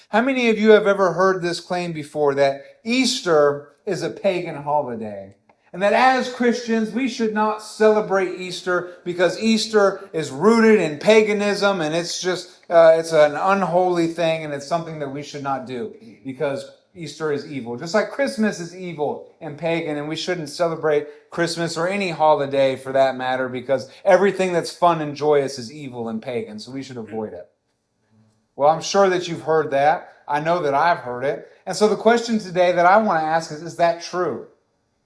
How many of you have ever heard this claim before, that Easter is a pagan holiday? And that as Christians, we should not celebrate Easter because Easter is rooted in paganism and it's an unholy thing and it's something that we should not do because Easter is evil. Just like Christmas is evil and pagan, and we shouldn't celebrate Christmas or any holiday for that matter because everything that's fun and joyous is evil and pagan, so we should avoid it. Well, I'm sure that you've heard that. I know that I've heard it. And so the question today that I want to ask is that true?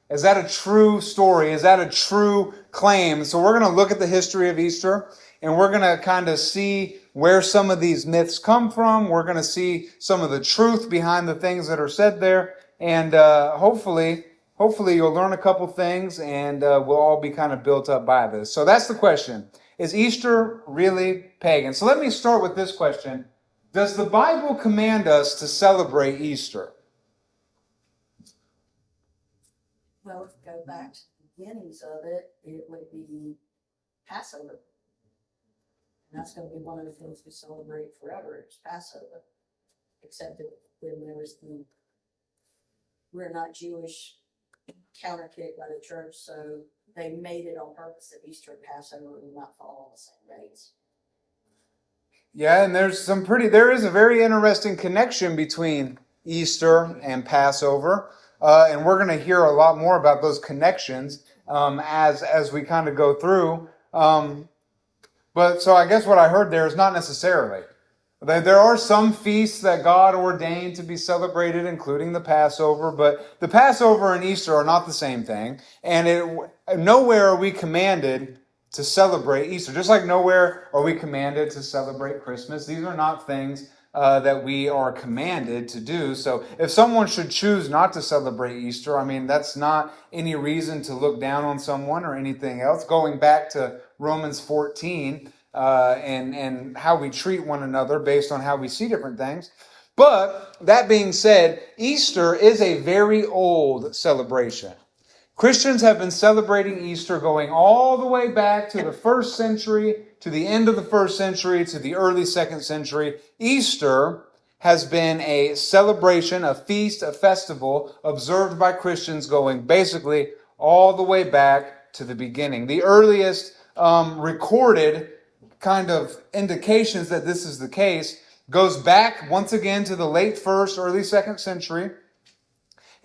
Is that a true story? Is that a true claim? So we're going to look at the history of Easter, and we're going to kind of see where some of these myths come from. We're going to see some of the truth behind the things that are said there. And hopefully you'll learn a couple things, and we'll all be kind of built up by this. So that's the question. Is Easter really pagan? So let me start with this question. Does the Bible command us to celebrate Easter? Well, if you go back to the beginnings of it, it would be Passover. And that's going to be one of the things we celebrate forever, is Passover. Except that when there was we're not Jewish counterkick by the church, so they made it on purpose that Easter and Passover would not fall on the same days. Yeah, and there is a very interesting connection between Easter and Passover. And we're going to hear a lot more about those connections as we kind of go through. But so I guess what I heard there is not necessarily. There are some feasts that God ordained to be celebrated, including the Passover. But the Passover and Easter are not the same thing. And nowhere are we commanded to celebrate Easter. Just like nowhere are we commanded to celebrate Christmas. These are not things that we are commanded to do. So if someone should choose not to celebrate Easter, I mean, that's not any reason to look down on someone or anything else. Going back to Romans 14 and how we treat one another based on how we see different things. But that being said, Easter is a very old celebration. Christians have been celebrating Easter going all the way back to the first century, to the end of the first century, to the early second century. Easter has been a celebration, a feast, a festival observed by Christians going basically all the way back to the beginning. The earliest recorded kind of indications that this is the case goes back once again to the late first, early second century.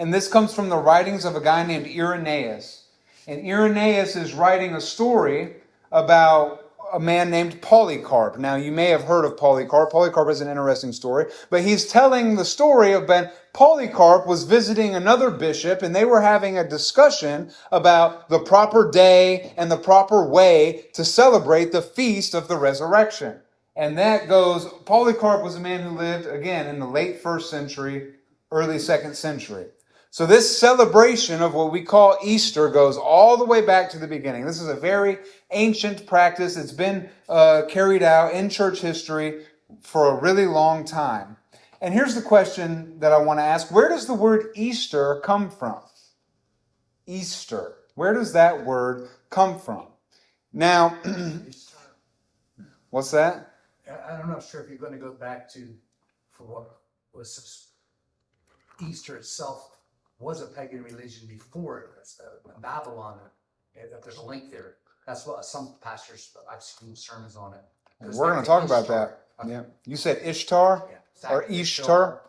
And this comes from the writings of a guy named Irenaeus. And Irenaeus is writing a story about a man named Polycarp. Now, you may have heard of Polycarp. Polycarp is an interesting story. But he's telling the story of when Polycarp was visiting another bishop, and they were having a discussion about the proper day and the proper way to celebrate the feast of the resurrection. And that goes, Polycarp was a man who lived, again, in the late first century, early second century. So this celebration of what we call Easter goes all the way back to the beginning. This is a very ancient practice. It's been carried out in church history for a really long time. And here's the question that I want to ask. Where does the word Easter come from? Easter. Where does that word come from? Now, what's that? I'm not sure if you're going to go back for what was Easter itself was a pagan religion before it. Babylon. If there's a link there, that's what some pastors I've seen sermons on it. We're going to talk about that. Yeah, you said Ishtar or Ishtar,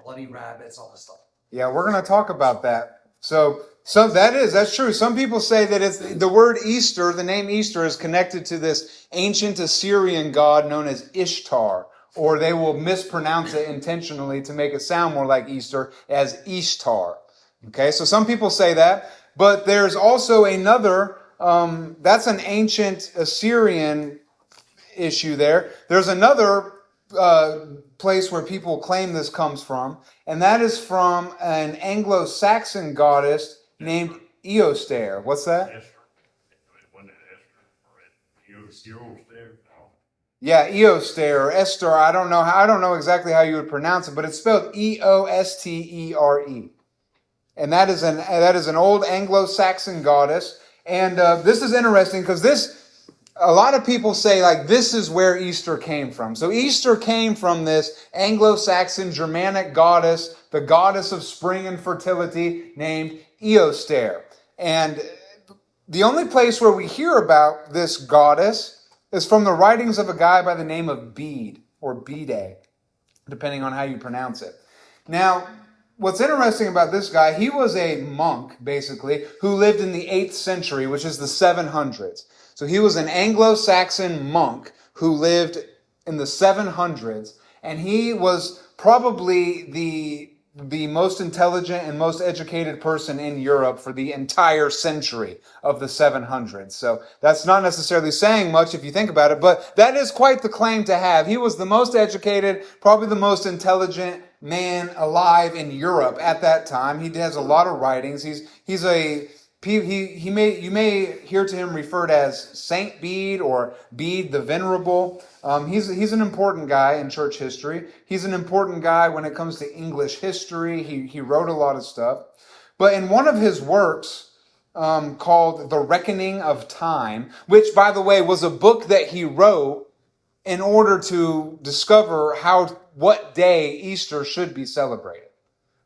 bloody rabbits, all this stuff. Yeah, we're going to talk about that. So that's true. Some people say that it's the word Easter, the name Easter is connected to this ancient Assyrian god known as Ishtar, or they will mispronounce it intentionally to make it sound more like Easter as Ishtar. Okay, so some people say that, but there's also another, that's an ancient Assyrian issue there. There's another place where people claim this comes from, and that is from an Anglo-Saxon goddess named Eostre. What's that? Esther. Wasn't it Esther? Eostre? Yeah, Eostre or Esther. I don't know exactly how you would pronounce it, but it's spelled Eostere. And that is an old Anglo-Saxon goddess. And this is interesting because this a lot of people say like this is where Easter came from. So Easter came from this Anglo-Saxon Germanic goddess, the goddess of spring and fertility named Eostre. And the only place where we hear about this goddess is from the writings of a guy by the name of Bede, or Bede, depending on how you pronounce it. Now, what's interesting about this guy, he was a monk, basically, who lived in the 8th century, which is the 700s. So he was an Anglo-Saxon monk who lived in the 700s, and he was probably the most intelligent and most educated person in Europe for the entire century of the 700s. So that's not necessarily saying much if you think about it, but that is quite the claim to have. He was the most educated, probably the most intelligent man alive in Europe at that time. He has a lot of writings. You may hear to him referred as Saint Bede or Bede the Venerable. He's an important guy in church history. He's an important guy when it comes to English history. He wrote a lot of stuff. But in one of his works called The Reckoning of Time, which, by the way, was a book that he wrote in order to discover what day Easter should be celebrated.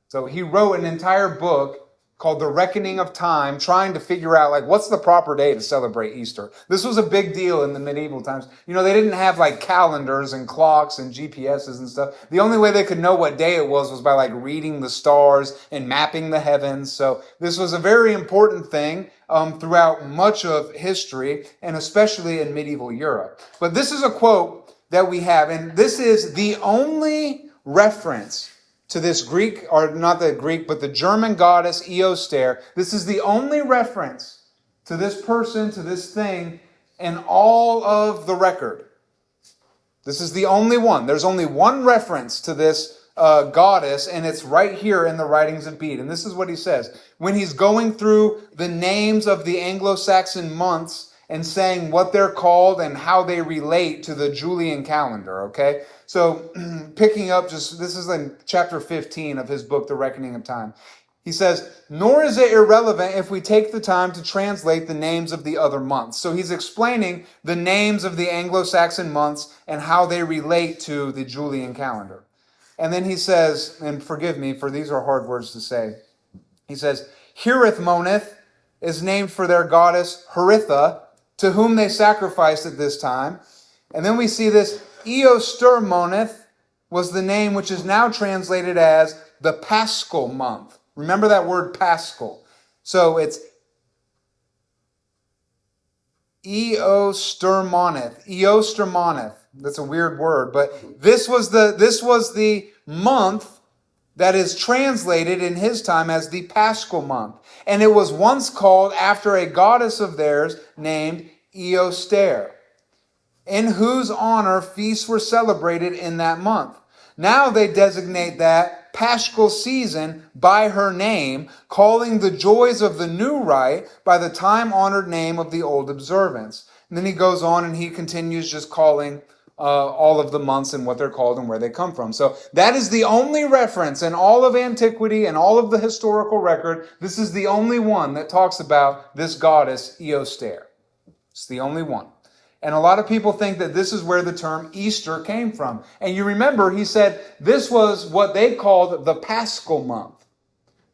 So he wrote an entire book called The Reckoning of Time, trying to figure out, like, what's the proper day to celebrate Easter. This was a big deal in the medieval times. You know, they didn't have, like, calendars and clocks and GPSs and stuff. The only way they could know what day it was by, like, reading the stars and mapping the heavens. So this was a very important thing throughout much of history, and especially in medieval Europe. But this is a quote that we have, and this is the only reference to this Greek, or not the Greek, but the German goddess Eostre. This is the only reference to this person, to this thing, in all of the record. This is the only one. There's only one reference to this goddess, and it's right here in the writings of Bede. And this is what he says. When he's going through the names of the Anglo-Saxon months and saying what they're called and how they relate to the Julian calendar, okay? So picking up this is in chapter 15 of his book, The Reckoning of Time. He says, nor is it irrelevant if we take the time to translate the names of the other months. So he's explaining the names of the Anglo-Saxon months and how they relate to the Julian calendar. And then he says, and forgive me, for these are hard words to say. He says, Hirith Moneth is named for their goddess Haritha, to whom they sacrificed at this time. And then we see this Eostre Moneth was the name which is now translated as the Paschal month. Remember that word Paschal. So it's Eostre Moneth. That's a weird word, but this was the month that is translated in his time as the Paschal month. And it was once called after a goddess of theirs named Eostre, in whose honor feasts were celebrated in that month. Now they designate that Paschal season by her name, calling the joys of the new rite by the time-honored name of the old observance. And then he goes on and he continues just calling all of the months and what they're called and where they come from. So that is the only reference in all of antiquity and all of the historical record. This is the only one that talks about this goddess Eostre. It's the only one. And a lot of people think that this is where the term Easter came from. And you remember he said this was what they called the Paschal month.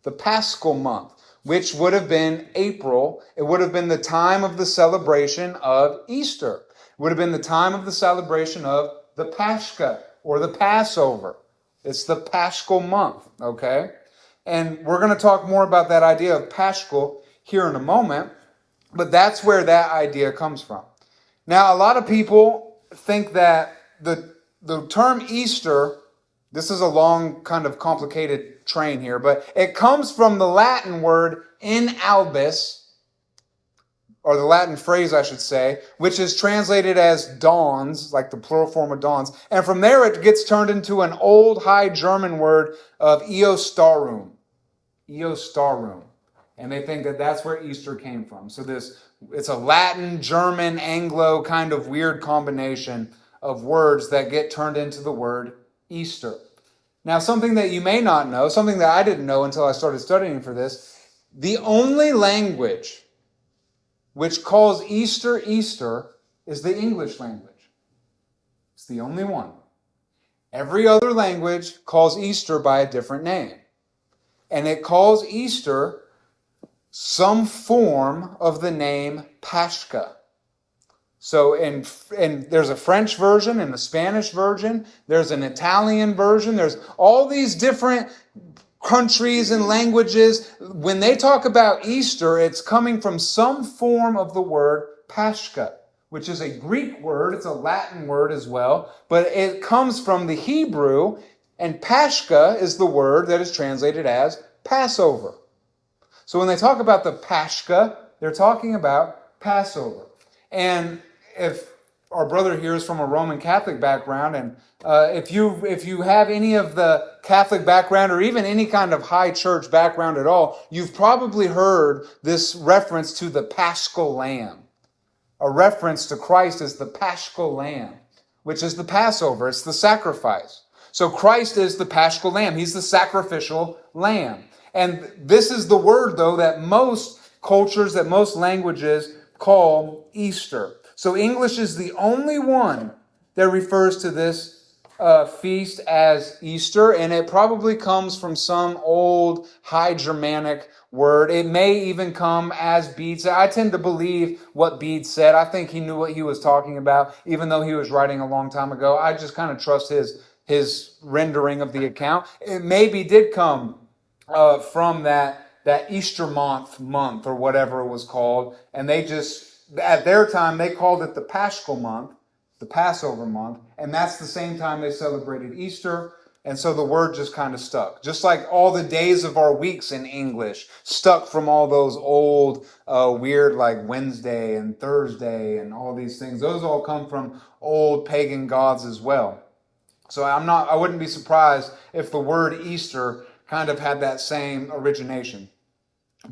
The Paschal month, which would have been April. It would have been the time of the celebration of Easter. It would have been the time of the celebration of the Pascha, or the Passover. It's the Paschal month, okay? And we're going to talk more about that idea of Paschal here in a moment, but that's where that idea comes from. Now, a lot of people think that the term Easter, this is a long, kind of complicated train here, but it comes from the Latin word in albis, or the Latin phrase, I should say, which is translated as dawns, like the plural form of dawns. And from there, it gets turned into an old High German word of Eostarum. Eostarum. And they think that that's where Easter came from. So it's a Latin, German, Anglo kind of weird combination of words that get turned into the word Easter. Now, something that you may not know, something that I didn't know until I started studying for this, the only language which calls Easter Easter is the English language. It's the only one. Every other language calls Easter by a different name. And it calls Easter some form of the name Pascha. So and there's a French version and a Spanish version. There's an Italian version. There's all these different countries and languages. When they talk about Easter, it's coming from some form of the word Pascha, which is a Greek word. It's a Latin word as well. But it comes from the Hebrew, and Pascha is the word that is translated as Passover. So when they talk about the Pascha, they're talking about Passover. And if our brother here is from a Roman Catholic background, and if you have any of the Catholic background or even any kind of high church background at all, you've probably heard this reference to the Paschal Lamb. A reference to Christ as the Paschal Lamb, which is the Passover. It's the sacrifice. So Christ is the Paschal Lamb. He's the sacrificial lamb. And this is the word, though, that most cultures, that most languages call Easter. So English is the only one that refers to this feast as Easter, and it probably comes from some old High Germanic word. It may even come as Bede said. I tend to believe what Bede said. I think he knew what he was talking about, even though he was writing a long time ago. I just kind of trust his rendering of the account. It maybe did come from that Easter month or whatever it was called, and they just, at their time, they called it the Paschal month, the Passover month, and that's the same time they celebrated Easter, and so the word just kind of stuck. Just like all the days of our weeks in English stuck from all those old weird like Wednesday and Thursday and all these things. Those all come from old pagan gods as well. So I wouldn't be surprised if the word Easter kind of had that same origination.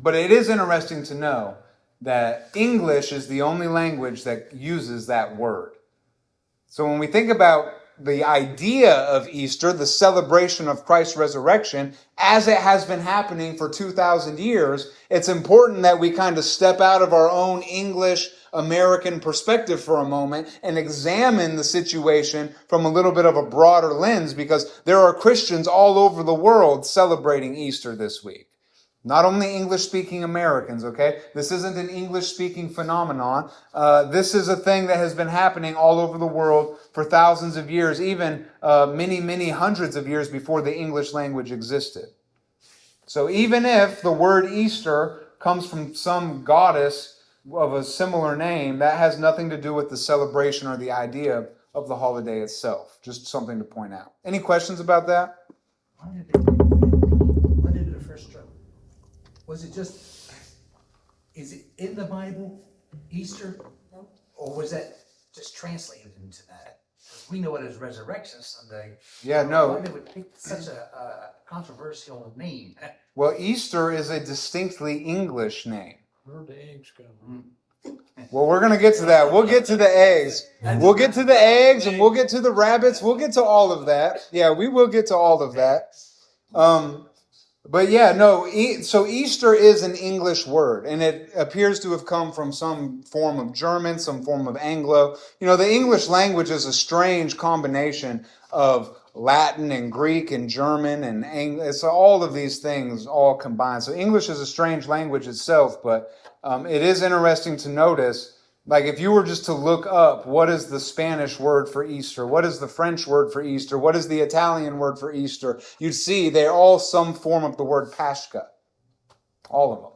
But it is interesting to know that English is the only language that uses that word. So when we think about the idea of Easter, the celebration of Christ's resurrection, as it has been happening for 2,000 years, it's important that we kind of step out of our own English American perspective for a moment and examine the situation from a little bit of a broader lens, because there are Christians all over the world celebrating Easter this week. Not only English-speaking Americans, okay? This isn't an English-speaking phenomenon. This is a thing that has been happening all over the world for thousands of years, even many, many hundreds of years before the English language existed. So even if the word Easter comes from some goddess of a similar name, that has nothing to do with the celebration or the idea of the holiday itself. Just something to point out. Any questions about that? When did it first start? Was it just, is it in the Bible, Easter? Or was that just translated into that? We know it as Resurrection Sunday. Yeah, no. Why would pick such a controversial name? Well, Easter is a distinctly English name. Where'd the eggs come? Well, we're going to get to that. We'll get to the eggs. We'll get to the eggs, and we'll get to the rabbits. We'll get to all of that. Yeah, we will get to all of that. But yeah, no, so Easter is an English word, and it appears to have come from some form of German, some form of Anglo. You know, the English language is a strange combination of Latin and Greek and German and English. So all of these things all combined. So English is a strange language itself, but it is interesting to notice, like if you were just to look up what is the Spanish word for Easter, what is the French word for Easter, what is the Italian word for Easter, you'd see they're all some form of the word Pascha. All of them.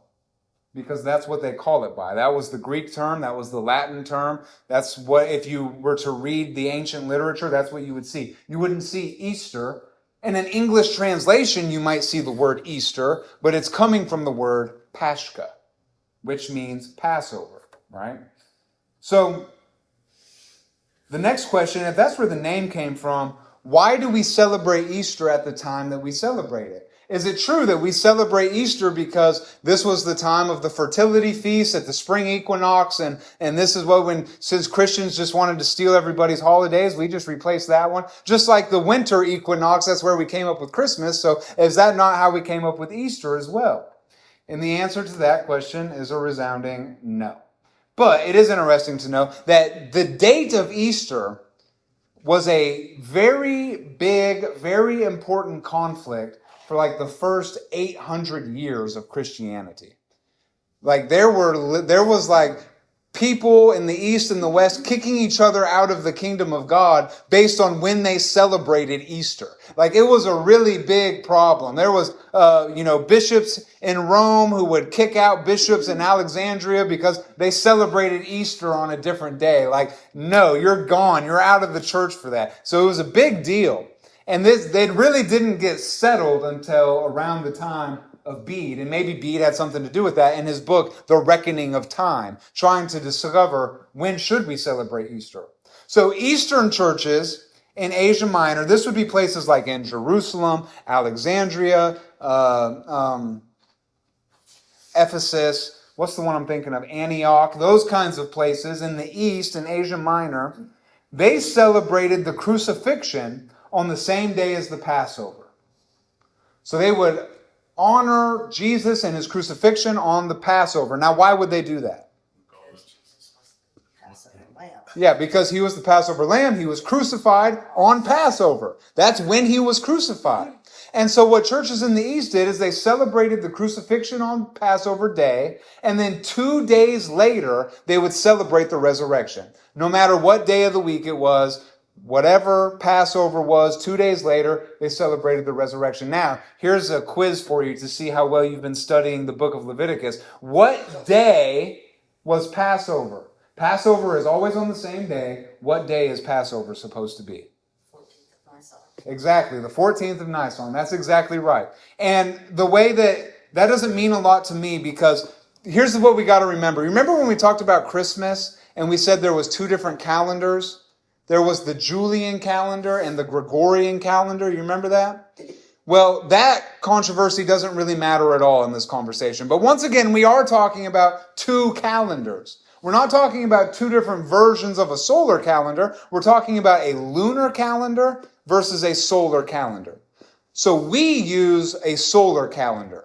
Because that's what they call it by. That was the Greek term, that was the Latin term. That's what, if you were to read the ancient literature, that's what you would see. You wouldn't see Easter. In an English translation, you might see the word Easter, but it's coming from the word Pascha, which means Passover, right? So, the next question, if that's where the name came from, why do we celebrate Easter at the time that we celebrate it? Is it true that we celebrate Easter because this was the time of the fertility feast at the spring equinox, and this is what, since Christians just wanted to steal everybody's holidays, we just replaced that one? Just like the winter equinox, that's where we came up with Christmas, so is that not how we came up with Easter as well? And the answer to that question is a resounding no. But it is interesting to know that the date of Easter was a very big, very important conflict for like the first 800 years of Christianity. Like there was like people in the East and the West kicking each other out of the kingdom of God based on when they celebrated Easter. Like it was a really big problem. There was, bishops in Rome who would kick out bishops in Alexandria because they celebrated Easter on a different day. Like, no, you're gone. You're out of the church for that. So it was a big deal. And they really didn't get settled until around the time of Bede, and maybe Bede had something to do with that in his book, The Reckoning of Time, trying to discover when should we celebrate Easter. So Eastern churches in Asia Minor, this would be places like in Jerusalem, Alexandria, Ephesus, what's the one I'm thinking of? Antioch, those kinds of places in the East, in Asia Minor, they celebrated the crucifixion on the same day as the Passover. So they would honor Jesus and his crucifixion on the Passover. Now, why would they do that? Passover lamb. Yeah, because he was the Passover lamb. He was crucified on Passover. That's when he was crucified. And so what churches in the East did is they celebrated the crucifixion on Passover day, and then 2 days later, they would celebrate the resurrection. No matter what day of the week it was, whatever Passover was, 2 days later, they celebrated the resurrection. Now, here's a quiz for you to see how well you've been studying the book of Leviticus. What day was Passover? Passover is always on the same day. What day is Passover supposed to be? 14th of Nisan. Exactly, the 14th of Nisan. That's exactly right. And the way that doesn't mean a lot to me because here's what we got to remember. Remember when we talked about Christmas and we said there was 2 different calendars? There was the Julian calendar and the Gregorian calendar. You remember that? Well, that controversy doesn't really matter at all in this conversation. But once again, we are talking about 2 calendars. We're not talking about 2 different versions of a solar calendar. We're talking about a lunar calendar versus a solar calendar. So we use a solar calendar.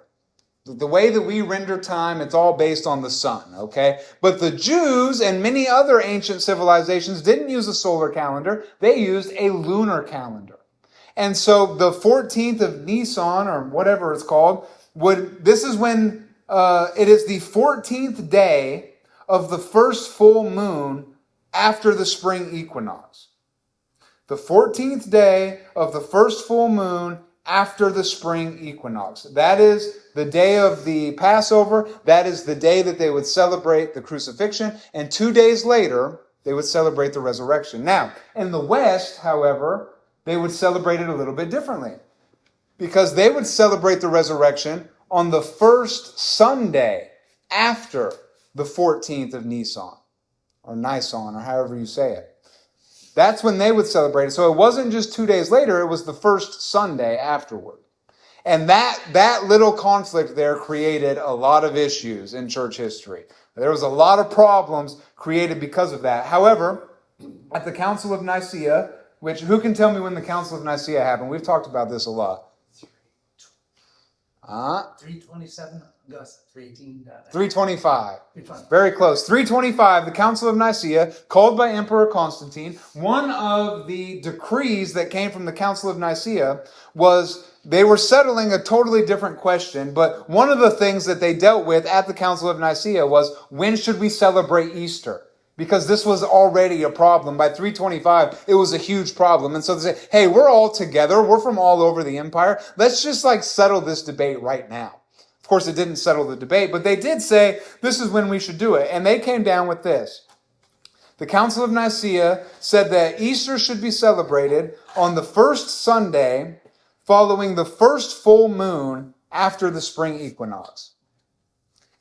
The way that we render time, it's all based on the sun, okay? But the Jews and many other ancient civilizations didn't use a solar calendar. They used a lunar calendar. And so the 14th of Nisan, or whatever it's called, this is when it is the 14th day of the first full moon after the spring equinox. The 14th day of the first full moon after the spring equinox. That is the day of the Passover. That is the day that they would celebrate the crucifixion. And 2 days later, they would celebrate the resurrection. Now, in the West, however, they would celebrate it a little bit differently. Because they would celebrate the resurrection on the first Sunday after the 14th of Nisan. Or Nisan, or however you say it. That's when they would celebrate it. So it wasn't just 2 days later, it was the first Sunday afterward. And that little conflict there created a lot of issues in church history. There was a lot of problems created because of that. However, at the Council of Nicaea, which, who can tell me when the Council of Nicaea happened? We've talked about this a lot. 327, 318. 325. Very close. 325, the Council of Nicaea, called by Emperor Constantine. One of the decrees that came from the Council of Nicaea was they were settling a totally different question, but one of the things that they dealt with at the Council of Nicaea was, when should we celebrate Easter? Because this was already a problem. By 325, it was a huge problem. And so they say, hey, we're all together. We're from all over the empire. Let's just settle this debate right now. Of course, it didn't settle the debate, but they did say this is when we should do it. And they came down with this. The Council of Nicaea said that Easter should be celebrated on the first Sunday following the first full moon after the spring equinox.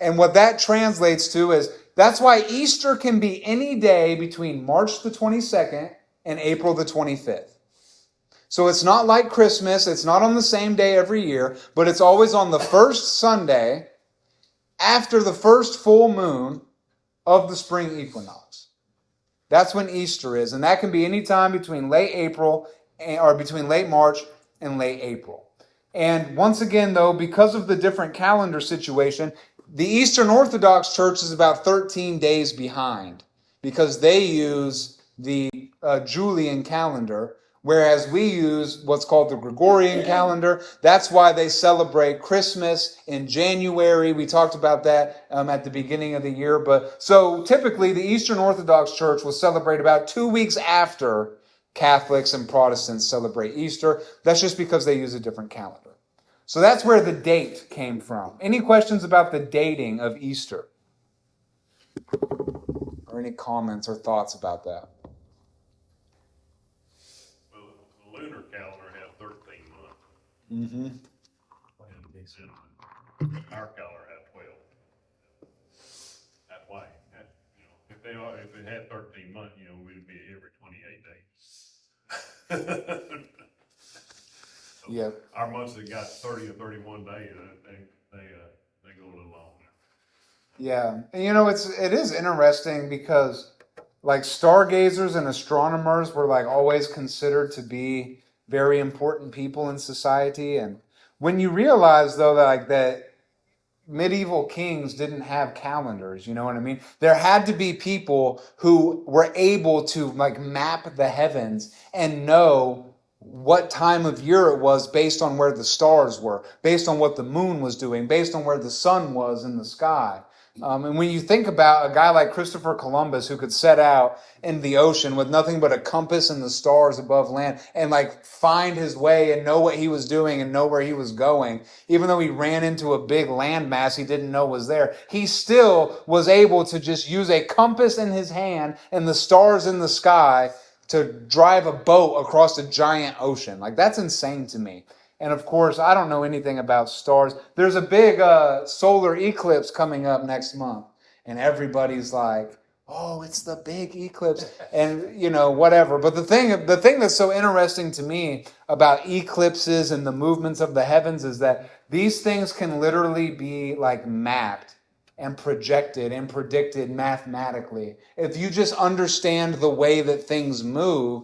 And what that translates to is, that's why Easter can be any day between March the 22nd and April the 25th. So it's not like Christmas, it's not on the same day every year, but it's always on the first Sunday after the first full moon of the spring equinox. That's when Easter is, and that can be any time between late April or between late March and late April. And once again, though, because of the different calendar situation, The Eastern Orthodox Church is about 13 days behind because they use the Julian calendar, whereas we use what's called the Gregorian calendar. That's why they celebrate Christmas in January. We talked about that at the beginning of the year. But so typically the Eastern Orthodox Church will celebrate about 2 weeks after Catholics and Protestants celebrate Easter. That's just because they use a different calendar. So that's where the date came from. Any questions about the dating of Easter? Or any comments or thoughts about that? Well, the lunar calendar has 13 months, Mm-hmm. and our calendar has 12. That's why, if it had 13 months, we'd be every 28 days. So Yeah. our months that got 30 or 31 days, they go a little long. Yeah. And it is interesting because like stargazers and astronomers were like always considered to be very important people in society. And when you realize though that medieval kings didn't have calendars, you know what I mean? There had to be people who were able to like map the heavens and know what time of year it was based on where the stars were, based on what the moon was doing, based on where the sun was in the sky. And when you think about a guy like Christopher Columbus who could set out in the ocean with nothing but a compass and the stars above land and like find his way and know what he was doing and know where he was going, even though he ran into a big landmass he didn't know was there, he still was able to just use a compass in his hand and the stars in the sky to drive a boat across a giant ocean. Like, that's insane to me. And of course, I don't know anything about stars. There's a big solar eclipse coming up next month. And everybody's like, oh, it's the big eclipse. And, whatever. But the thing that's so interesting to me about eclipses and the movements of the heavens is that these things can literally be like mapped and projected and predicted mathematically. If you just understand the way that things move,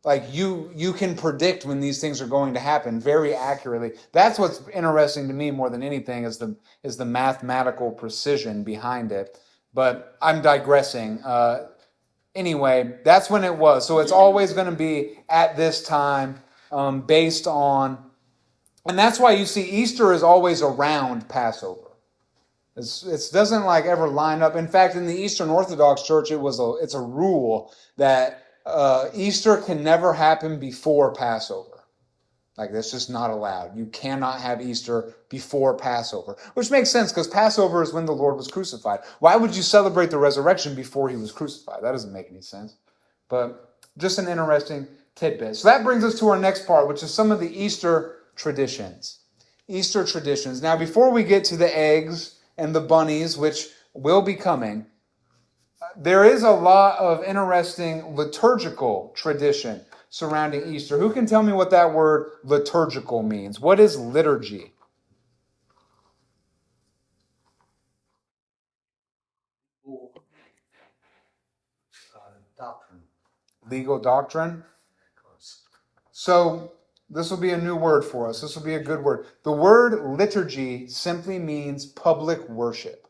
like you can predict when these things are going to happen very accurately. That's what's interesting to me more than anything is the mathematical precision behind it. But I'm digressing. Anyway, that's when it was. So it's always going to be at this time, based on, and that's why you see Easter is always around Passover. It doesn't like ever line up. In fact, in the Eastern Orthodox Church, it's a rule that Easter can never happen before Passover. Like, that's just not allowed. You cannot have Easter before Passover, which makes sense because Passover is when the Lord was crucified. Why would you celebrate the resurrection before he was crucified? That doesn't make any sense. But just an interesting tidbit. So that brings us to our next part, which is some of the Easter traditions. Easter traditions. Now, before we get to the eggs and the bunnies, which will be coming, there is a lot of interesting liturgical tradition surrounding Easter. Who can tell me what that word liturgical means? What is liturgy? Doctrine. Legal doctrine? So this will be a new word for us. This will be a good word. The word liturgy simply means public worship.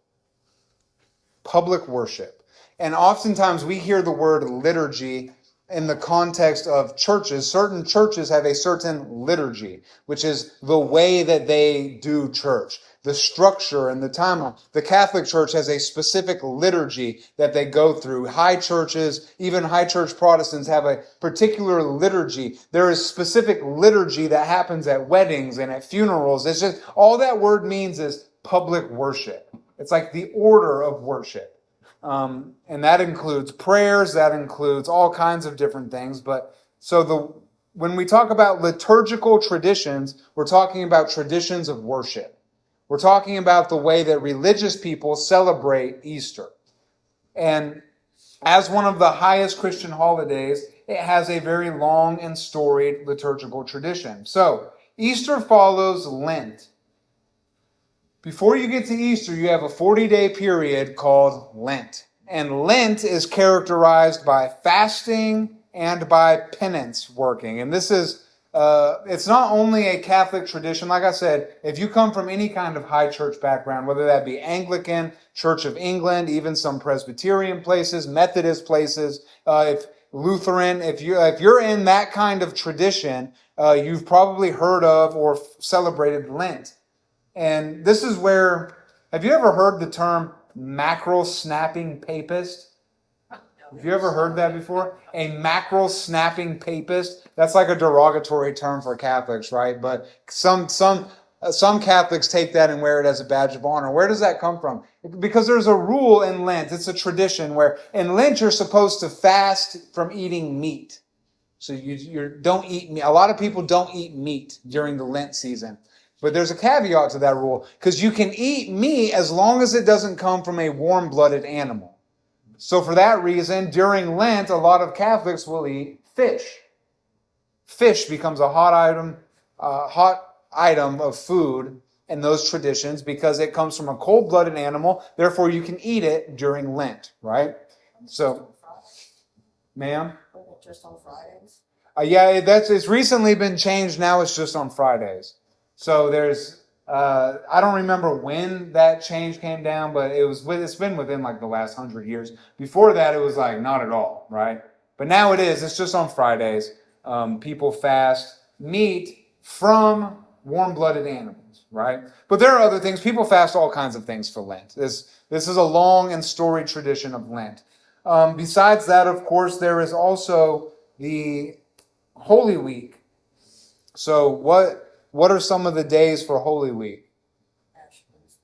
Public worship. And oftentimes we hear the word liturgy in the context of churches. Certain churches have a certain liturgy, which is the way that they do church, the structure and the time. The Catholic Church has a specific liturgy that they go through. High churches, even high church Protestants, have a particular liturgy. There is specific liturgy that happens at weddings and at funerals. It's just, all that word means is public worship. It's like the order of worship. And that includes prayers, that includes all kinds of different things. But when we talk about liturgical traditions, we're talking about traditions of worship. We're talking about the way that religious people celebrate Easter. And as one of the highest Christian holidays, it has a very long and storied liturgical tradition. So, Easter follows Lent. Before you get to Easter, you have a 40-day period called Lent. And Lent is characterized by fasting and by penance working. And this is it's not only a Catholic tradition. Like I said, if you come from any kind of high church background, whether that be Anglican, Church of England, even some Presbyterian places, Methodist places, if Lutheran, if you're in that kind of tradition, you've probably heard of or celebrated Lent. And this is where, have you ever heard the term mackerel snapping papist? Have you ever heard that before? A mackerel snapping papist? That's like a derogatory term for Catholics, right? But some Catholics take that and wear it as a badge of honor. Where does that come from? Because there's a rule in Lent. It's a tradition where in Lent you're supposed to fast from eating meat. So you don't eat meat. A lot of people don't eat meat during the Lent season. But there's a caveat to that rule, because you can eat meat as long as it doesn't come from a warm-blooded animal. So for that reason, during Lent, a lot of Catholics will eat fish. Fish becomes a hot item of food in those traditions because it comes from a cold-blooded animal. Therefore, you can eat it during Lent, right? So, ma'am? Wasn't it just on Fridays? Yeah, it's recently been changed. Now it's just on Fridays. So there's, I don't remember when that change came down, but it's been within like the last 100 years. Before that, it was like not at all, right? But now it is. It's just on Fridays. People fast meat from warm-blooded animals, right? But there are other things. People fast all kinds of things for Lent. This is a long and storied tradition of Lent. Besides that, of course, there is also the Holy Week. So what are some of the days for Holy Week? Ash Wednesday.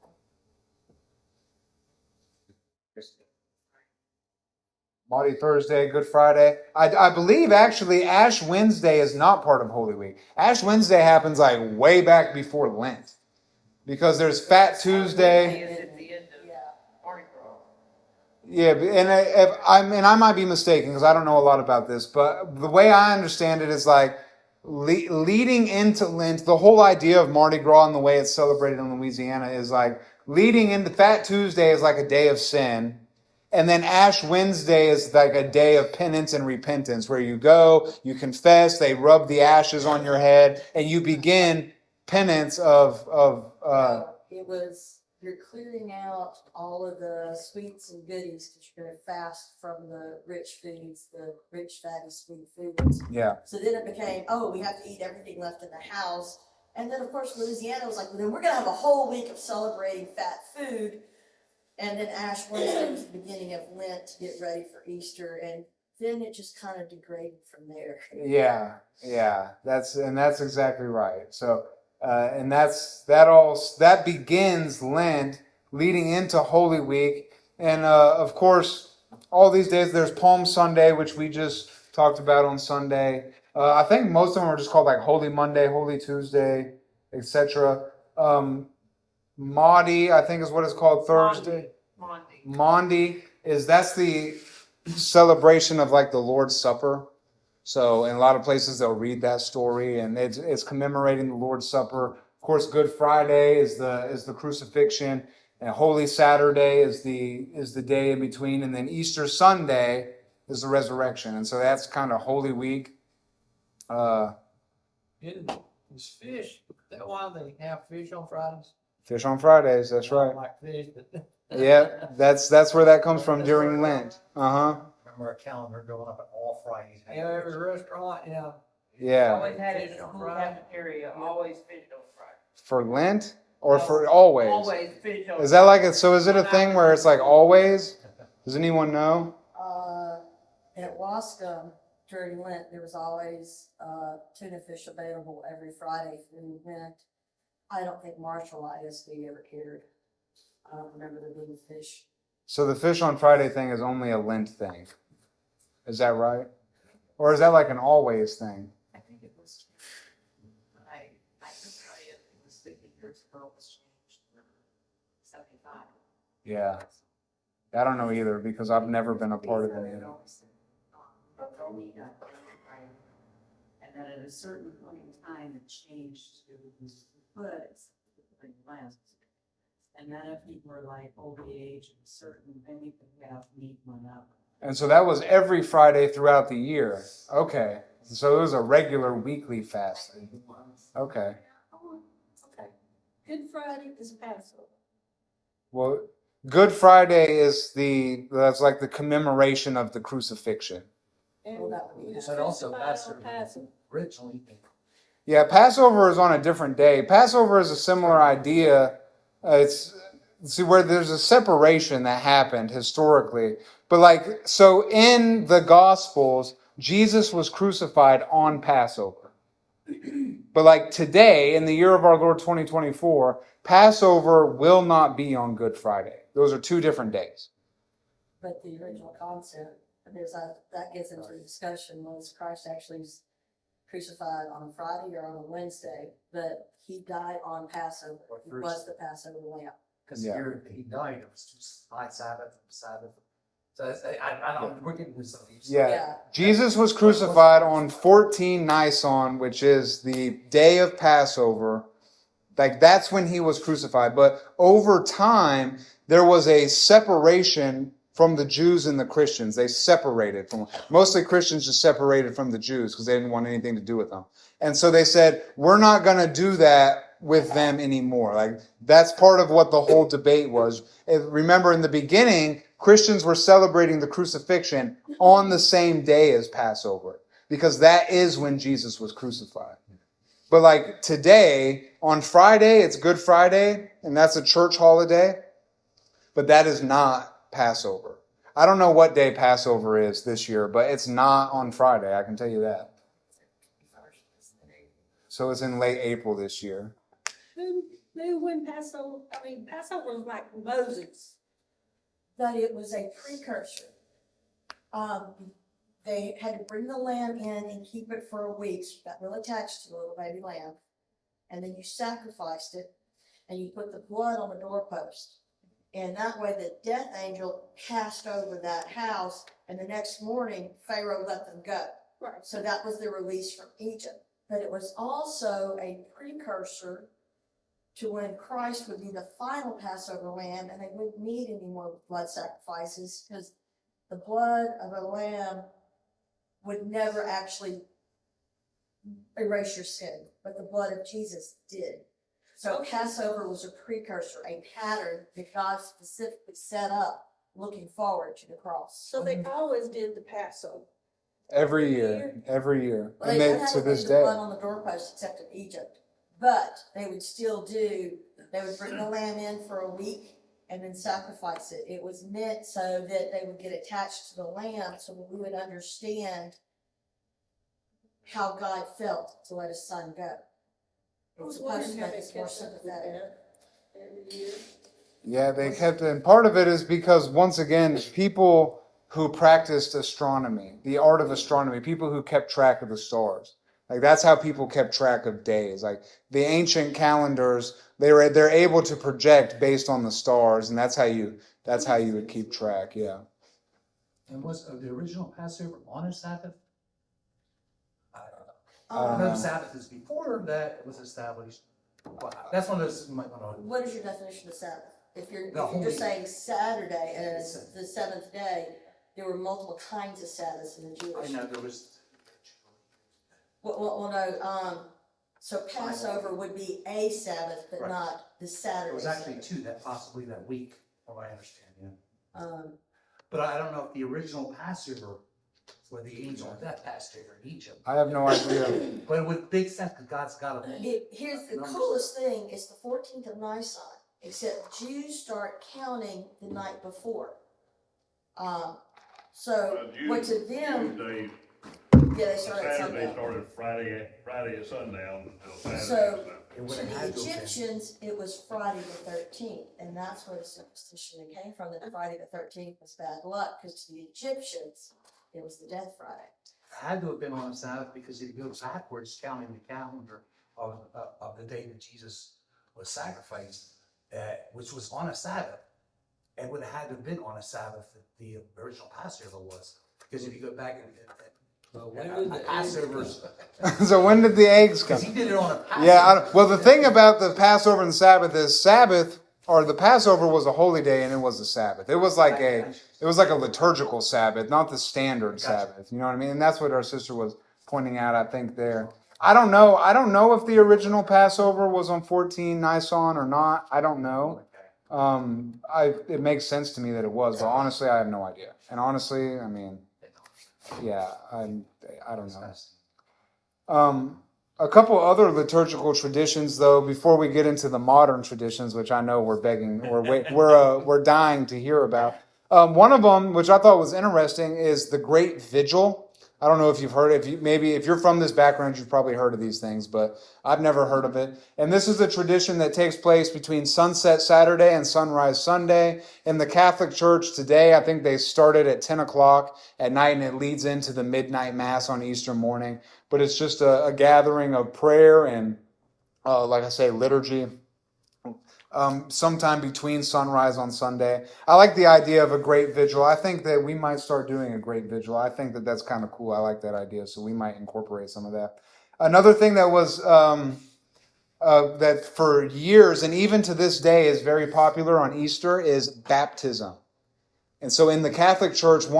Maundy Thursday, Good Friday. I believe actually Ash Wednesday is not part of Holy Week. Ash Wednesday happens like way back before Lent. Because there's Fat Tuesday. Yeah, and I might be mistaken because I don't know a lot about this, but the way I understand it is like leading into Lent, the whole idea of Mardi Gras and the way it's celebrated in Louisiana is like leading into Fat Tuesday is like a day of sin. And then Ash Wednesday is like a day of penance and repentance where you go, you confess, they rub the ashes on your head, and you begin penance It was, you're clearing out all of the sweets and goodies because you're going to fast from the rich foods, the rich, fatty, sweet foods. yeah. So then it became, oh, we have to eat everything left in the house. And then, of course, Louisiana was like, well, then we're going to have a whole week of celebrating fat food. And then Ash Wednesday was the beginning of Lent to get ready for Easter. And then it just kind of degraded from there. Yeah. That's exactly right. So, and that begins Lent, leading into Holy Week, and of course, all these days there's Palm Sunday, which we just talked about on Sunday. I think most of them are just called like Holy Monday, Holy Tuesday, etc. Maundy, I think is what it's called Thursday. Maundy that's the celebration of like the Lord's Supper. So in a lot of places they'll read that story, and it's commemorating the Lord's Supper. Of course, Good Friday is the crucifixion, and Holy Saturday is the day in between, and then Easter Sunday is the resurrection. And so that's kind of Holy Week. It's fish. Is that why they have fish on Fridays? Fish on Fridays, that's I don't right. like fish, but Yeah, that's where that comes from during Lent. Remember our calendar going up at all Fridays. you know, every restaurant, Yeah. Always had it in Fish the on school Friday. cafeteria, always fish on Friday. For Lent or for always? Always fish on. Is that like it? So is it a thing where it's like always? Does anyone know? At Wascom during Lent, there was always tuna fish available every Friday through Lent. I don't think Marshall ISD ever cared. I don't remember there being fish. So the fish on Friday thing is only a Lent thing. Is that right? Or is that like an always thing? I think it was. I can tell you, it was 50 years ago, it was changed. 75. Yeah. I don't know either because I've never been a part of any of it. And then at a certain point in time, it changed to hoods, like last. And then if you were like over the age of a certain, then you could have meat went up. And so that was every Friday throughout the year. Okay. So it was a regular weekly fast. Okay. Okay. Good Friday is Passover. Well, Good Friday is that's like the commemoration of the crucifixion. Well, that would be But also Passover. Passover originally. Yeah, Passover is on a different day. Passover is a similar idea. It's see where there's a separation that happened historically. But like so in the Gospels, Jesus was crucified on Passover. But like today, in the year of our Lord 2024, Passover will not be on Good Friday. Those are two different days. But the original concept, that gets into the discussion, was Christ actually crucified on a Friday or on a Wednesday, but he died on Passover. He was the Passover lamb. Because Yeah. here he died, it was just high Sabbath. So we're getting into some of these. Yeah. Jesus was crucified on 14 Nisan, which is the day of Passover. Like that's when he was crucified. But over time, there was a separation from the Jews and the Christians. They separated from, mostly Christians just separated from the Jews because they didn't want anything to do with them. And so they said, we're not going to do that with them anymore. Like that's part of what the whole debate was. Remember in the beginning, Christians were celebrating the crucifixion on the same day as Passover because that is when Jesus was crucified. But like today, on Friday, it's Good Friday, and that's a church holiday, but that is not Passover. I don't know what day Passover is this year, but it's not on Friday, I can tell you that. So it's in late April this year. Who when Passover, Passover was like Moses. But it was a precursor. They had to bring the lamb in and keep it for a week. So it got real attached to the little baby lamb. And then you sacrificed it and you put the blood on the doorpost. And that way the death angel passed over that house, and the next morning Pharaoh let them go. Right. So that was the release from Egypt. But it was also a precursor to when Christ would be the final Passover lamb, and they wouldn't need any more blood sacrifices because the blood of a lamb would never actually erase your sin, but the blood of Jesus did. So Passover was a precursor, a pattern that God specifically set up looking forward to the cross. So they always did the Passover. Every year. Well, And they then didn't to have this the day. blood on the doorpost except in Egypt. But they would still they would bring the lamb in for a week and then sacrifice it. It was meant so that they would get attached to the lamb so that we would understand how God felt to let his son go. It was supposed to make us more sympathetic. Every year. Yeah, they kept it. And part of it is because, once again, people who practiced astronomy, the art of astronomy, people who kept track of the stars. Like that's how people kept track of days. Like the ancient calendars, they're able to project based on the stars, and that's how you would keep track. Yeah. And was the original Passover on a Sabbath? I don't No know. Sabbath is before that was established. Well, that's one of those you might want to. What is your definition of Sabbath? If you're Holy- just saying Saturday as the seventh day, there were multiple kinds of Sabbaths in the I Jewish. know there was. Well, no, so Passover would be a Sabbath, but Right. not the Saturday. There was actually Sabbath. two that possibly that week, from what I understand. Yeah. But I don't know if the original Passover, where the angel of death passed over in Egypt. I have no idea. But it would make sense because God's got a. Here's the coolest thing, it's the 14th of Nisan, except Jews start counting the night before. So, what to them, Tuesday, yeah, they start at Saturday sundown. started Friday at sundown until Saturday. So- It would To have the had to have been. Egyptians, it was Friday the 13th, and that's where the superstition came from, that Friday the 13th was bad luck, because to the Egyptians, it was the Death Friday. Had to have been on a Sabbath because if you go backwards, counting the calendar of the day that Jesus was sacrificed, which was on a Sabbath, it would have had to have been on a Sabbath that the original Passover was. Because if you go back and Passover's, So when did the eggs come? because he did it on a Passover. Yeah. Well, the thing about the Passover and Sabbath is Sabbath or the Passover was a holy day and it was a Sabbath. It was like a liturgical Sabbath, not the standard Gotcha. Sabbath. You know what I mean? And that's what our sister was pointing out, I think, there. I don't know. I don't know if the original Passover was on 14 Nisan or not. I don't know. It makes sense to me that it was, but honestly, I have no idea. And honestly, I mean, yeah, I don't know. A couple other liturgical traditions, though, before we get into the modern traditions, which I know we're dying to hear about. One of them, which I thought was interesting, is the Great Vigil. I don't know if you've heard it. If you're from this background, you've probably heard of these things, but I've never heard of it. And this is a tradition that takes place between sunset Saturday and sunrise Sunday. In the Catholic Church today, I think they started at 10 o'clock at night, and it leads into the midnight mass on Easter morning. But it's just a gathering of prayer and, like I say, liturgy. Sometime between sunrise on Sunday. I like the idea of a great vigil. I think that we might start doing a great vigil. I think that that's kind of cool. I like that idea, so we might incorporate some of that. Another thing that was that for years and even to this day is very popular on Easter is baptism. And so in the Catholic Church, they're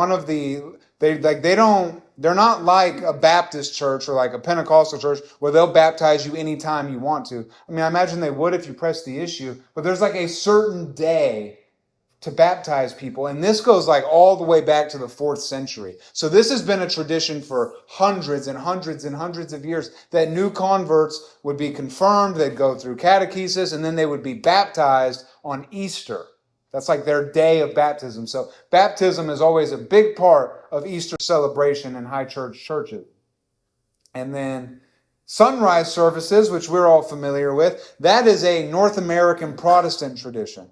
not like a Baptist church or like a Pentecostal church where they'll baptize you anytime you want to. I mean, I imagine they would if you press the issue, but there's like a certain day to baptize people. And this goes like all the way back to the 4th century. So this has been a tradition for hundreds and hundreds and hundreds of years that new converts would be confirmed, they'd go through catechesis, and then they would be baptized on Easter. That's like their day of baptism. So baptism is always a big part of Easter celebration in high church churches. And then sunrise services, which we're all familiar with, that is a North American Protestant tradition.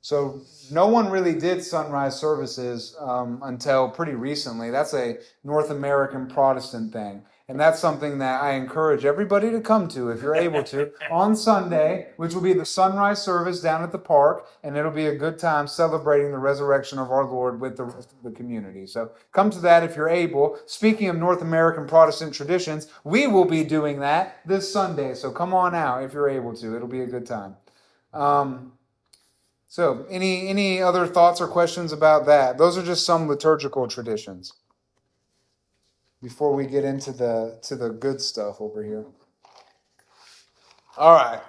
So no one really did sunrise services until pretty recently. That's a North American Protestant thing. And that's something that I encourage everybody to come to if you're able to on Sunday, which will be the sunrise service down at the park. And it'll be a good time celebrating the resurrection of our Lord with the rest of the community. So come to that if you're able. Speaking of North American Protestant traditions, we will be doing that this Sunday. So come on out if you're able to. It'll be a good time. So any other thoughts or questions about that? Those are just some liturgical traditions before we get into the good stuff over here. All right.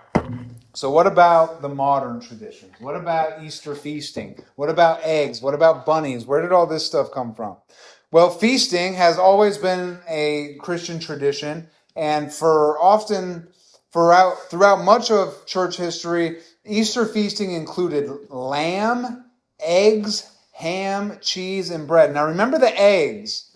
So what about the modern traditions? What about Easter feasting? What about eggs? What about bunnies? Where did all this stuff come from? Well, feasting has always been a Christian tradition, and throughout much of church history, Easter feasting included lamb, eggs, ham, cheese, and bread. Now remember the eggs.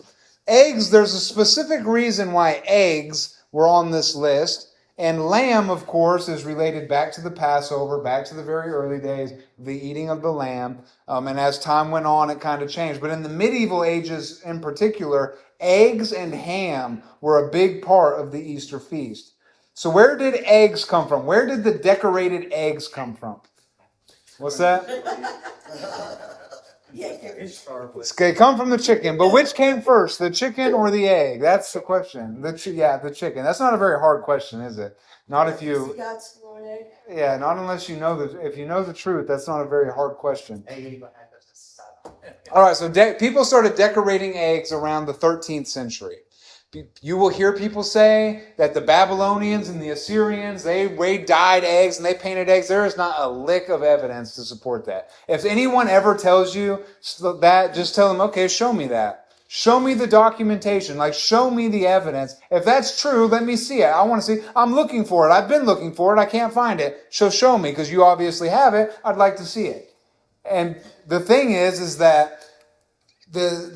Eggs, there's a specific reason why eggs were on this list. And lamb, of course, is related back to the Passover, back to the very early days, the eating of the lamb. And as time went on, it kind of changed. But in the medieval ages in particular, eggs and ham were a big part of the Easter feast. So where did eggs come from? Where did the decorated eggs come from? What's that? They come from the chicken, but which came first, the chicken or the egg? That's the question. The chicken. That's not a very hard question, is it? Not if you. Yeah, not unless you know if you know the truth. That's not a very hard question. All right, so people started decorating eggs around the 13th century. You will hear people say that the Babylonians and the Assyrians, they dyed eggs and they painted eggs. There is not a lick of evidence to support that. If anyone ever tells you that, just tell them, okay, show me that. Show me the documentation. Like, show me the evidence. If that's true, let me see it. I want to see. I'm looking for it. I've been looking for it. I can't find it. So show me, because you obviously have it. I'd like to see it. And the thing is that the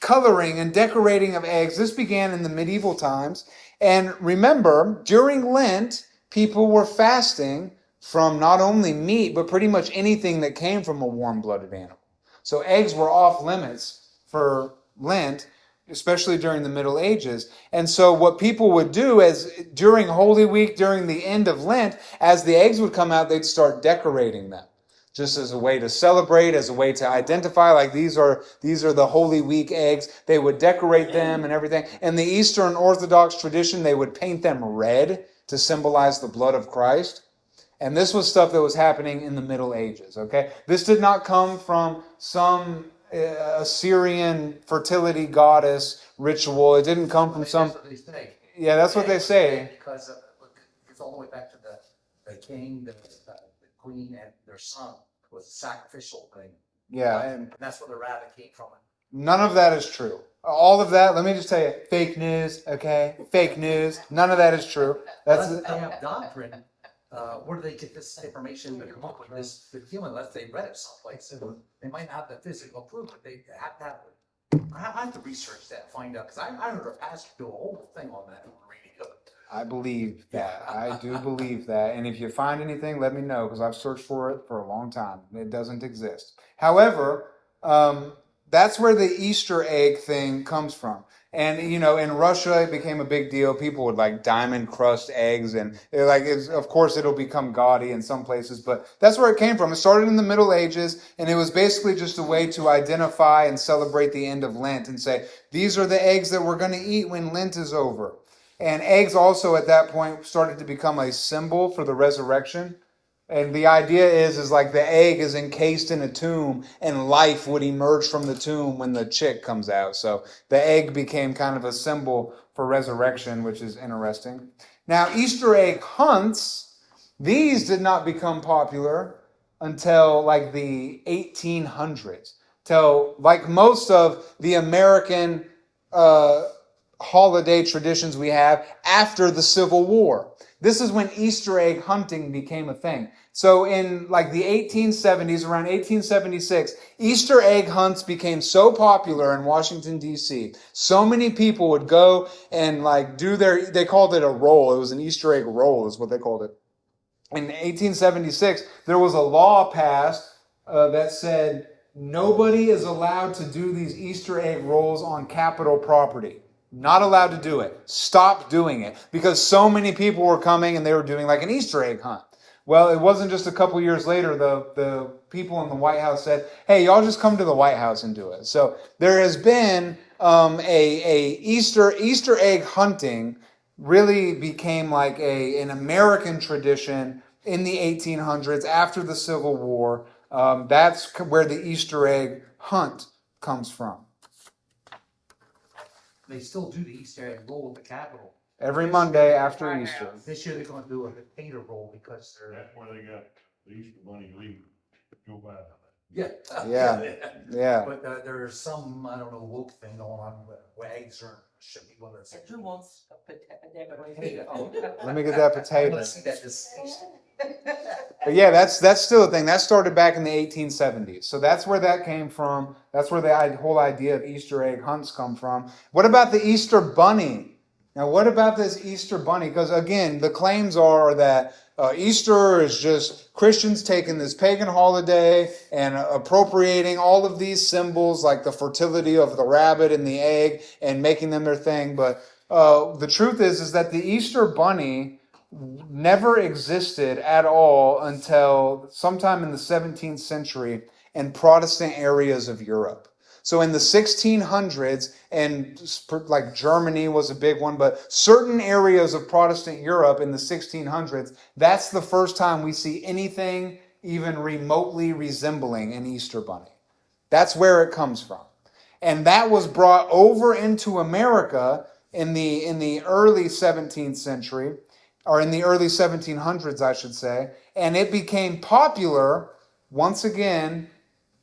coloring and decorating of eggs, this began in the medieval times. And remember, during Lent, people were fasting from not only meat, but pretty much anything that came from a warm-blooded animal. So eggs were off limits for Lent, especially during the Middle Ages. And so what people would do is during Holy Week, during the end of Lent, as the eggs would come out, they'd start decorating them. Just as a way to celebrate, as a way to identify, like these are the Holy Week eggs. They would decorate them and everything. In the Eastern Orthodox tradition, they would paint them red to symbolize the blood of Christ. And this was stuff that was happening in the Middle Ages, okay? This did not come from some Assyrian fertility goddess ritual. It didn't come from some... That's what they say. Yeah, that's what they say. Because look, it's all the way back to the king, the queen, and their son was a sacrificial thing. Yeah, And that's where the rabbit came from. none of that is true. All of that, let me just tell you, fake news, okay? Fake news. None of that is true. Unless That's they have doctrine, where do they get this information to come up with this human, unless they read it someplace? They might not have the physical proof, but they have to have it. I have to research that, find out, because I heard a pastor do a whole thing on that on the radio. I believe that. I do believe that. And if you find anything, let me know because I've searched for it for a long time. It doesn't exist. However, that's where the Easter egg thing comes from. And, you know, in Russia, it became a big deal. People would like diamond crust eggs and of course, it'll become gaudy in some places, but that's where it came from. It started in the Middle Ages and it was basically just a way to identify and celebrate the end of Lent and say, these are the eggs that we're going to eat when Lent is over. And eggs also at that point started to become a symbol for the resurrection. And the idea is like the egg is encased in a tomb and life would emerge from the tomb when the chick comes out. So the egg became kind of a symbol for resurrection, which is interesting. Now, Easter egg hunts, these did not become popular until like the 1800s. Till like most of the American holiday traditions we have after the Civil War. This is when Easter egg hunting became a thing. So in like the 1870s, around 1876, Easter egg hunts became so popular in Washington, D.C. So many people would go and like they called it a roll. It was an Easter egg roll is what they called it. In 1876, there was a law passed that said nobody is allowed to do these Easter egg rolls on Capitol property. Not allowed to do it. Stop doing it. Because so many people were coming and they were doing like an Easter egg hunt. Well, it wasn't just a couple years later, the people in the White House said, hey, y'all just come to the White House and do it. So there has been a Easter egg hunting really became like an American tradition in the 1800s after the Civil War. That's where the Easter egg hunt comes from. They still do the Easter egg roll at the Capitol. Every Monday after Easter. This year they're going to do a potato roll because they're. That's where they got the Easter Bunny leaving Joe Biden. Yeah. Yeah. But there's some, I don't know, woke thing going on where eggs are, should be one of those. Who wants a potato? Potato. Let me get that potato. Let's see that this. But yeah, that's still a thing. That started back in the 1870s. So that's where that came from. That's where the whole idea of Easter egg hunts come from. What about the Easter Bunny? Now, what about this Easter Bunny? Because again, the claims are that Easter is just Christians taking this pagan holiday and appropriating all of these symbols like the fertility of the rabbit and the egg and making them their thing. But the truth is that the Easter Bunny never existed at all until sometime in the 17th century in Protestant areas of Europe. So in the 1600s, and like Germany was a big one, but certain areas of Protestant Europe in the 1600s, that's the first time we see anything even remotely resembling an Easter bunny. That's where it comes from. And that was brought over into America in the early 17th century, or in the early 1700s, I should say, and it became popular, once again,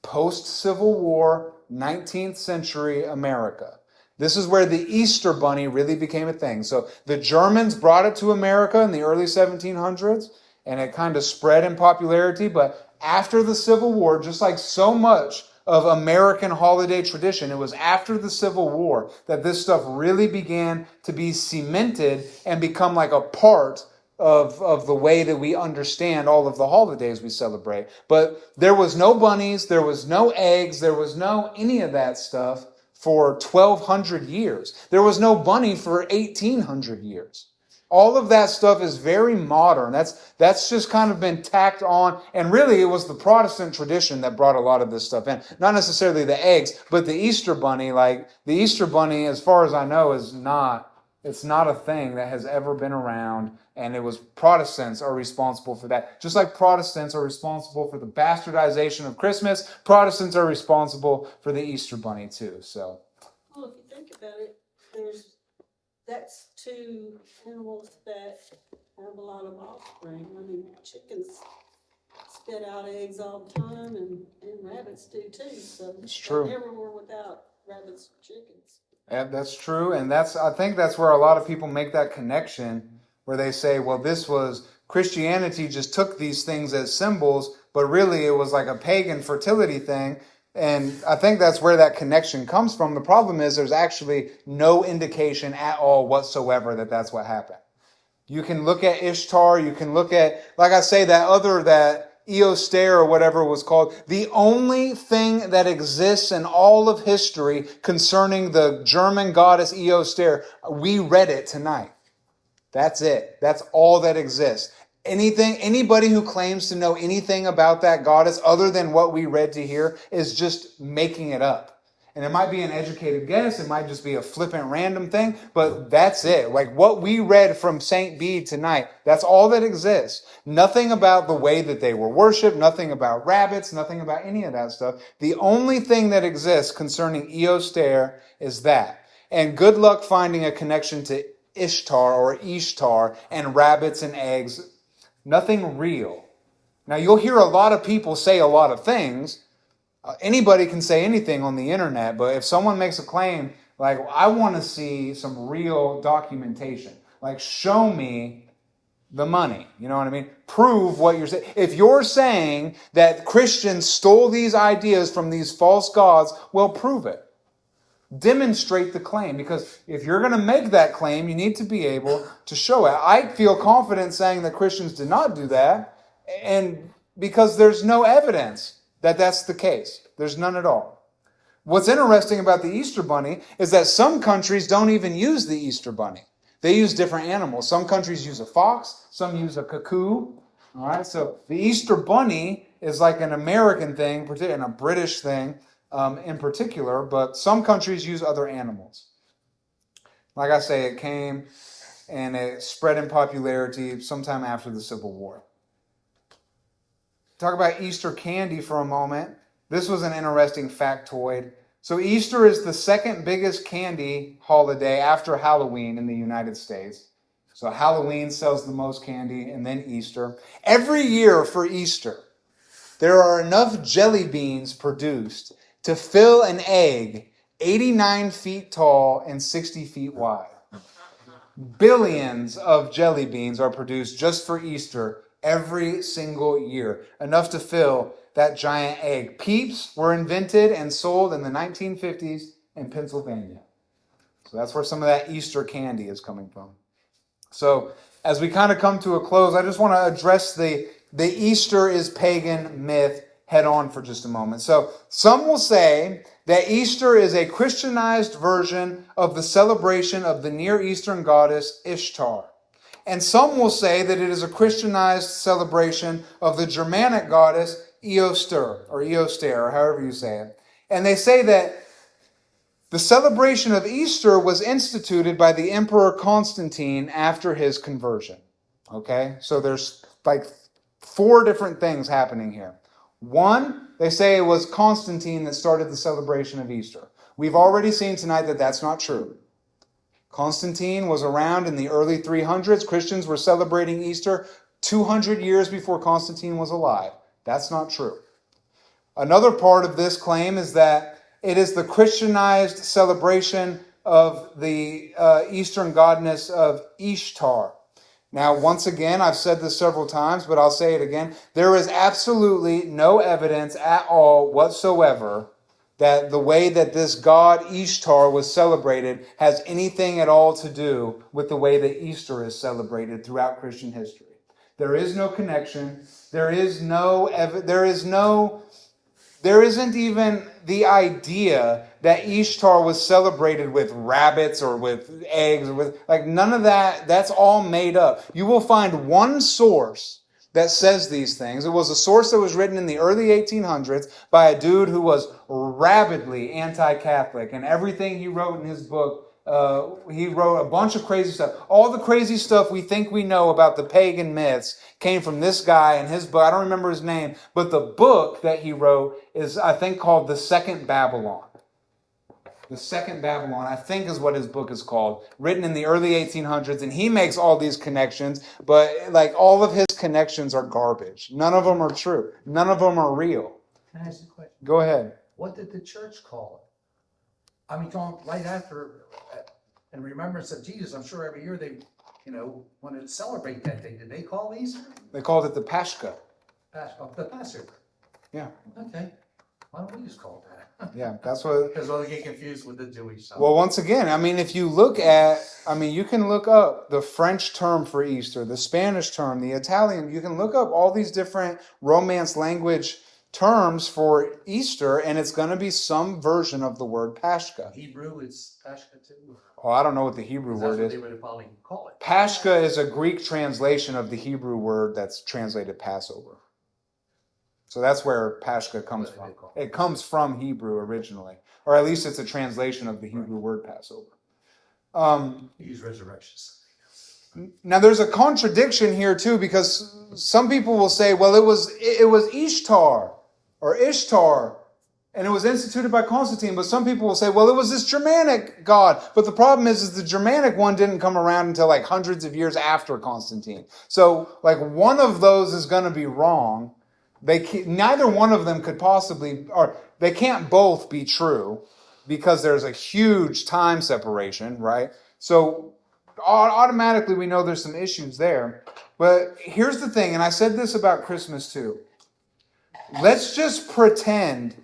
post-Civil War, 19th century America. This is where the Easter Bunny really became a thing. So the Germans brought it to America in the early 1700s, and it kind of spread in popularity. But after the Civil War, just like so much of American holiday tradition, it was after the Civil War that this stuff really began to be cemented and become like a part of the way that we understand all of the holidays we celebrate. But there was no bunnies, there was no eggs, there was no any of that stuff for 1,200 years. There was no bunny for 1,800 years. All of that stuff is very modern. That's just kind of been tacked on. And really, it was the Protestant tradition that brought a lot of this stuff in. Not necessarily the eggs, but the Easter bunny. Like, the Easter bunny, as far as I know, is not It's not a thing that has ever been around, and it was Protestants are responsible for that. Just like Protestants are responsible for the bastardization of Christmas, Protestants are responsible for the Easter Bunny too. So, Well, if you think about it, that's two animals that have a lot of offspring. I mean, chickens spit out eggs all the time, and rabbits do too, so. It's true. They never were without rabbits or chickens. yeah, that's true, and I think that's where a lot of people make that connection, where they say, well, this was Christianity just took these things as symbols, but really it was like a pagan fertility thing. And I think that's where that connection comes from. The problem is there's actually no indication at all whatsoever that that's what happened. You can look at Ishtar, you can look at, like I say, that Eostere or whatever it was called. The only thing that exists in all of history concerning the German goddess Eostere, we read it tonight. That's it. That's all that exists. Anybody who claims to know anything about that goddess other than what we read to here is just making it up. And it might be an educated guess. It might just be a flippant random thing, but that's it. Like what we read from St. Bede tonight, that's all that exists. Nothing about the way that they were worshipped, nothing about rabbits, nothing about any of that stuff. The only thing that exists concerning Eostere is that. And good luck finding a connection to Ishtar or Ishtar and rabbits and eggs. Nothing real. Now you'll hear a lot of people say a lot of things. Anybody can say anything on the internet, but if someone makes a claim, like, I want to see some real documentation. Like, show me the money. You know what I mean? Prove what you're saying. If you're saying that Christians stole these ideas from these false gods, well, prove it. Demonstrate the claim, because if you're going to make that claim, you need to be able to show it. I feel confident saying that Christians did not do that, and because there's no evidence that that's the case. There's none at all. What's interesting about the Easter Bunny is that some countries don't even use the Easter Bunny. They use different animals. Some countries use a fox, some use a cuckoo. All right, so the Easter Bunny is like an American thing and a British thing in particular, but some countries use other animals. Like I say, it came and it spread in popularity sometime after the Civil War. Talk about Easter candy for a moment. This was an interesting factoid. So Easter is the second biggest candy holiday after Halloween in the United States. So Halloween sells the most candy, and then Easter. Every year for Easter, there are enough jelly beans produced to fill an egg 89 feet tall and 60 feet wide. Billions of jelly beans are produced just for Easter every single year, enough to fill that giant egg. Peeps were invented and sold in the 1950s in Pennsylvania. So that's where some of that Easter candy is coming from. So as we kind of come to a close, I just want to address the Easter is pagan myth head on for just a moment. So some will say that Easter is a Christianized version of the celebration of the Near Eastern goddess Ishtar. And some will say that it is a Christianized celebration of the Germanic goddess Eostre, or however you say it. And they say that the celebration of Easter was instituted by the Emperor Constantine after his conversion. Okay? So there's like 4 different things happening here. One, they say it was Constantine that started the celebration of Easter. We've already seen tonight that that's not true. Constantine was around in the early 300s. Christians were celebrating Easter 200 years before Constantine was alive. That's not true. Another part of this claim is that it is the Christianized celebration of the Eastern goddess of Ishtar. Now, once again, I've said this several times, but I'll say it again. There is absolutely no evidence at all whatsoever that the way that this god Ishtar was celebrated has anything at all to do with the way that Easter is celebrated throughout Christian history. There is no connection. There isn't even the idea that Ishtar was celebrated with rabbits or with eggs or with none of that. That's all made up. You will find one source that says these things. It was a source that was written in the early 1800s by a dude who was rabidly anti-Catholic, and everything he wrote in his book He wrote a bunch of crazy stuff. All the crazy stuff we think we know about the pagan myths came from this guy and his book. I don't remember his name, but the book that he wrote is, I think, called The Second Babylon. The Second Babylon, I think, is what his book is called, written in the early 1800s, and he makes all these connections, but like all of his connections are garbage. None of them are true. None of them are real. Can I ask you a question? Go ahead. What did the church call it? I mean, going right after, in remembrance of Jesus, I'm sure every year they, wanted to celebrate that day. Did they call Easter? They called it the Pashka. The Passover. Yeah. Okay. Why don't we just call it that? Yeah, that's what... Because they get confused with the Jewish stuff. Well, once again, I mean, if you look at... I mean, you can look up the French term for Easter, the Spanish term, the Italian. You can look up all these different Romance language terms for Easter, and it's going to be some version of the word Pashka. Hebrew, it's Pashka too? Oh, I don't know what the Hebrew That's word what is. they would probably call it. Pashka is a Greek translation of the Hebrew word that's translated Passover. So that's where Pashka comes from. It comes from Hebrew originally, or at least it's a translation of the Hebrew word Passover. Use resurrections. Now there's a contradiction here too, because some people will say, well, it was Ishtar or Ishtar, and it was instituted by Constantine. But some people will say, well, it was this Germanic god. But the problem is the Germanic one didn't come around until like hundreds of years after Constantine. So like one of those is going to be wrong. Neither one of them could possibly, or they can't both be true because there's a huge time separation, right? So automatically we know there's some issues there. But here's the thing, and I said this about Christmas too. Let's just pretend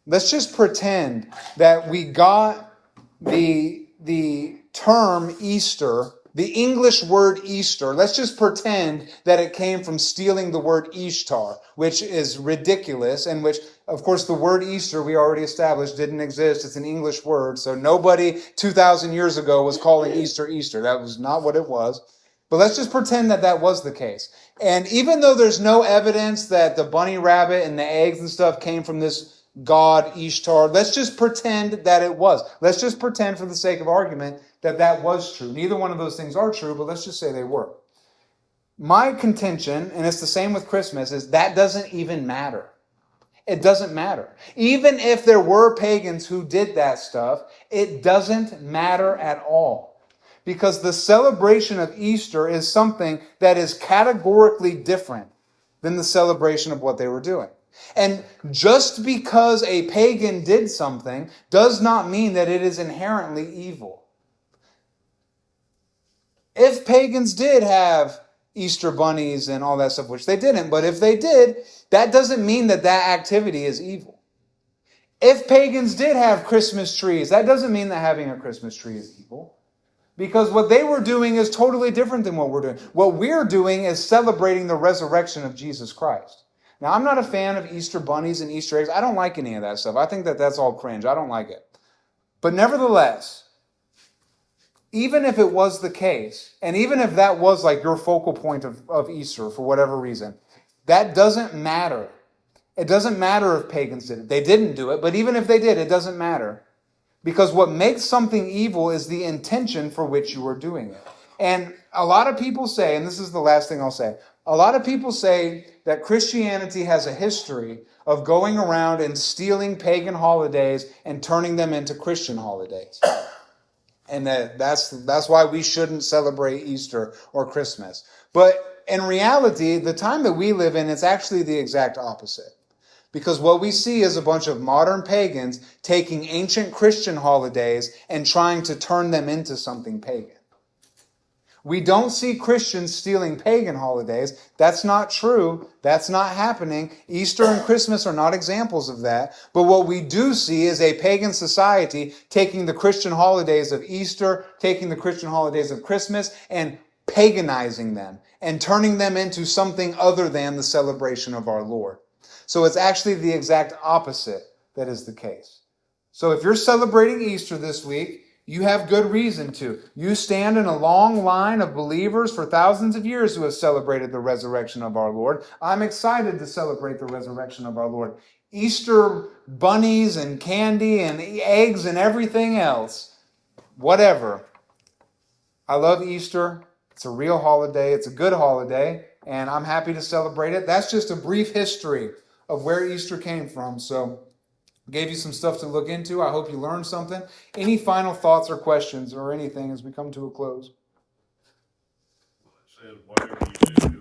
that we got the term Easter, the English word Easter. Let's just pretend that it came from stealing the word Ishtar, which is ridiculous, and which, of course, the word Easter, we already established, didn't exist. It's an English word, so nobody 2,000 years ago was calling Easter Easter. That was not what it was. But let's just pretend that that was the case. And even though there's no evidence that the bunny rabbit and the eggs and stuff came from this god Ishtar, let's just pretend that it was. Let's just pretend, for the sake of argument, that that was true. Neither one of those things are true, but let's just say they were. My contention, and it's the same with Christmas, is that doesn't even matter. It doesn't matter. Even if there were pagans who did that stuff, it doesn't matter at all. Because the celebration of Easter is something that is categorically different than the celebration of what they were doing. And just because a pagan did something does not mean that it is inherently evil. If pagans did have Easter bunnies and all that stuff, which they didn't, but if they did, that doesn't mean that that activity is evil. If pagans did have Christmas trees, that doesn't mean that having a Christmas tree is evil. Because what they were doing is totally different than what we're doing. What we're doing is celebrating the resurrection of Jesus Christ. Now, I'm not a fan of Easter bunnies and Easter eggs. I don't like any of that stuff. I think that that's all cringe. I don't like it. But nevertheless, even if it was the case, and even if that was like your focal point of Easter for whatever reason, that doesn't matter. It doesn't matter if pagans did it. They didn't do it, but even if they did, it doesn't matter. Because what makes something evil is the intention for which you are doing it. And a lot of people say, and this is the last thing I'll say, a lot of people say that Christianity has a history of going around and stealing pagan holidays and turning them into Christian holidays. And that's why we shouldn't celebrate Easter or Christmas. But in reality, the time that we live in, it's actually the exact opposite. Because what we see is a bunch of modern pagans taking ancient Christian holidays and trying to turn them into something pagan. We don't see Christians stealing pagan holidays. That's not true. That's not happening. Easter and Christmas are not examples of that. But what we do see is a pagan society taking the Christian holidays of Easter, taking the Christian holidays of Christmas, and paganizing them and turning them into something other than the celebration of our Lord. So it's actually the exact opposite that is the case. So if you're celebrating Easter this week, you have good reason to. You stand in a long line of believers for thousands of years who have celebrated the resurrection of our Lord. I'm excited to celebrate the resurrection of our Lord. Easter bunnies and candy and eggs and everything else, whatever. I love Easter. It's a real holiday. It's a good holiday, and I'm happy to celebrate it. That's just a brief history of where Easter came from. So gave you some stuff to look into. I hope you learned something. Any final thoughts or questions or anything as we come to a close? It says whatever you do,